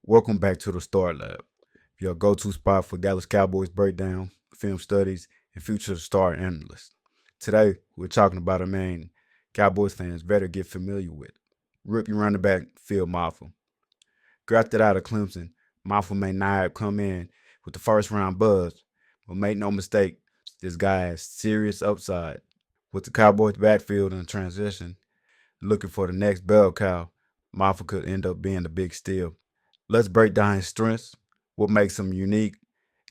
Welcome back to the Start Lab, your go-to spot for Dallas Cowboys breakdown, film studies, and future star analysts. Today, we're talking about a man Cowboys fans better get familiar with. Rookie running back Phil Mafah. Drafted out of Clemson, Mafah may not have come in with the first round buzz, but make no mistake, this guy has serious upside. With the Cowboys backfield in transition, looking for the next bell cow, Mafah could end up being the big steal. Let's break down his strengths, what makes him unique,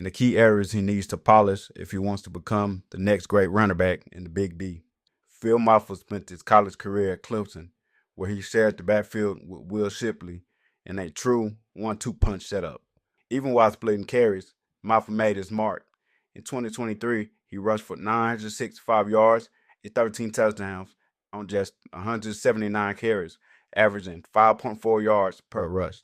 and the key areas he needs to polish if he wants to become the next great running back in the Big D. Phil Mafah spent his college career at Clemson, where he shared the backfield with Will Shipley in a true 1-2 punch setup. Even while splitting carries, Mafah made his mark. In 2023, he rushed for 965 yards and 13 touchdowns on just 179 carries, averaging 5.4 yards per rush.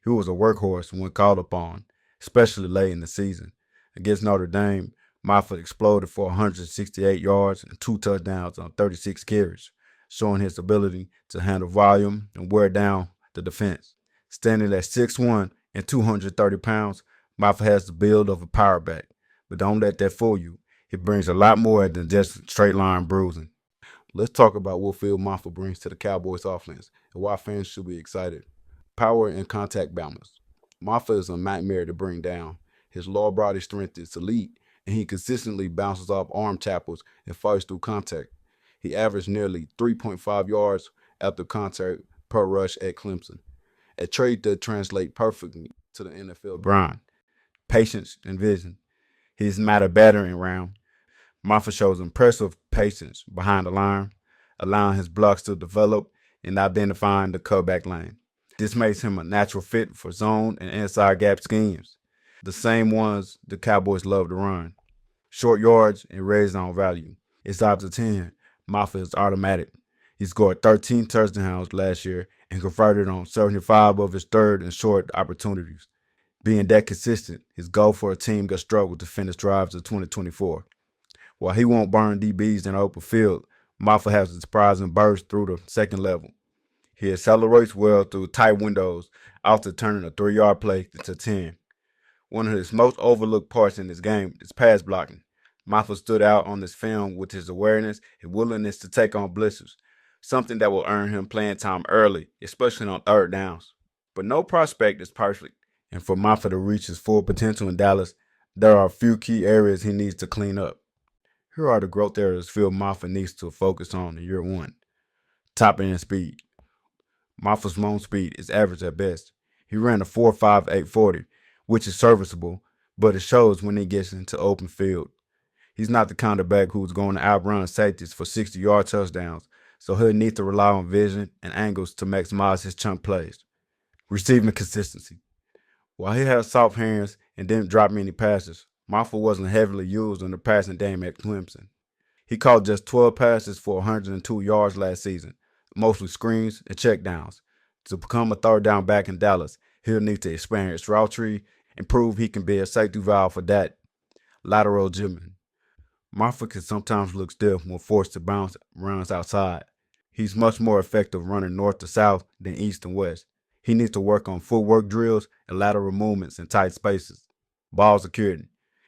He was a workhorse when called upon, especially late in the season. Against Notre Dame, Mafah exploded for 168 yards and 2 touchdowns on 36 carries, showing his ability to handle volume and wear down the defense. Standing at 6'1" and 230 pounds, Mafah has the build of a power back, but don't let that fool you. He brings a lot more than just straight line bruising. Let's talk about what Phil Mafah brings to the Cowboys offense and why fans should be excited. Power and contact balance. Mafah is a nightmare to bring down. His lower body strength is elite, and he consistently bounces off arm tackles and fights through contact. He averaged nearly 3.5 yards after contact per rush at Clemson, a trait that translates perfectly to the NFL grind. Patience and vision. He's not a battering ram. Mafah shows impressive patience behind the line, allowing his blocks to develop and identifying the cutback lane. This makes him a natural fit for zone and inside gap schemes, the same ones the Cowboys love to run. Short yards and red zone value. It's out to 10. Mafah is automatic. He scored 13 touchdowns last year and converted on 75 of his third and short opportunities. Being that consistent, his goal for a team that struggled to finish drives in 2024. While he won't burn DBs in the open field, Mafah has a surprising burst through the second level. He accelerates well through tight windows, often turning a 3-yard play into 10. One of his most overlooked parts in this game is pass blocking. Mafah stood out on this film with his awareness and willingness to take on blitzers, something that will earn him playing time early, especially on third downs. But no prospect is perfect, and for Mafah to reach his full potential in Dallas, there are a few key areas he needs to clean up. Here are the growth areas Phil Mafah needs to focus on in year one. Top end speed. Mafah's moan speed is average at best. He ran a 4.5 840, which is serviceable, but it shows when he gets into open field. He's not the kind of back who's going to outrun safeties for 60-yard touchdowns, so he'll need to rely on vision and angles to maximize his chunk plays. Receiving consistency. While he has soft hands and didn't drop many passes, Mafah wasn't heavily used in the passing game at Clemson. He caught just 12 passes for 102 yards last season, mostly screens and checkdowns. To become a third down back in Dallas, he'll need to expand his route tree and prove he can be a safety valve for that. Lateral jibbing. Mafah can sometimes look stiff when forced to bounce runs outside. He's much more effective running north to south than east and west. He needs to work on footwork drills and lateral movements in tight spaces. Ball security.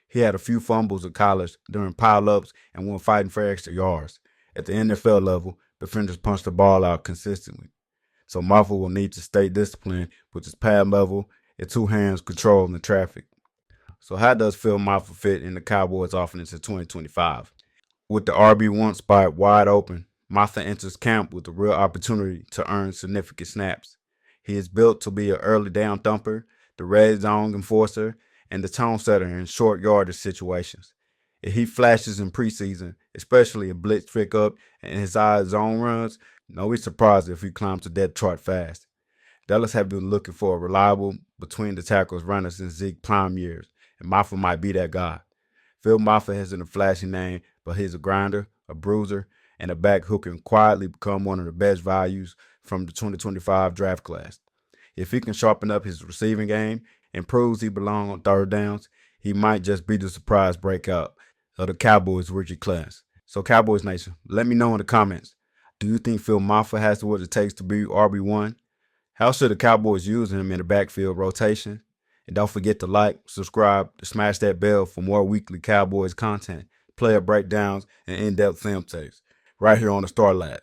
He had a few fumbles in college during pile-ups and when fighting for extra yards. At the NFL level, defenders punch the ball out consistently. So Mafah will need to stay disciplined with his pad level and two hands controlling the traffic. So how does Phil Mafah fit in the Cowboys offense in 2025? With the RB1 spot wide open, Mafah enters camp with a real opportunity to earn significant snaps. He is built to be an early down thumper, the red zone enforcer, and the tone setter in short yardage situations. If he flashes in preseason, especially in blitz pickup and his eyes zone runs, no be surprised if he climbs the depth chart fast. Dallas have been looking for a reliable between the tackles runner since Zeke prime years, and Mafah might be that guy. Phil Mafah hasn't a flashy name, but he's a grinder, a bruiser, and a back who can quietly become one of the best values from the 2025 draft class. If he can sharpen up his receiving game and proves he belongs on third downs, he might just be the surprise breakout of the Cowboys rookie class. So Cowboys Nation, let me know in the comments. Do you think Phil Mafah has what it takes to be RB1? How should the Cowboys use him in the backfield rotation? And don't forget to like, subscribe, to smash that bell for more weekly Cowboys content, player breakdowns, and in-depth film takes right here on the Star Lab.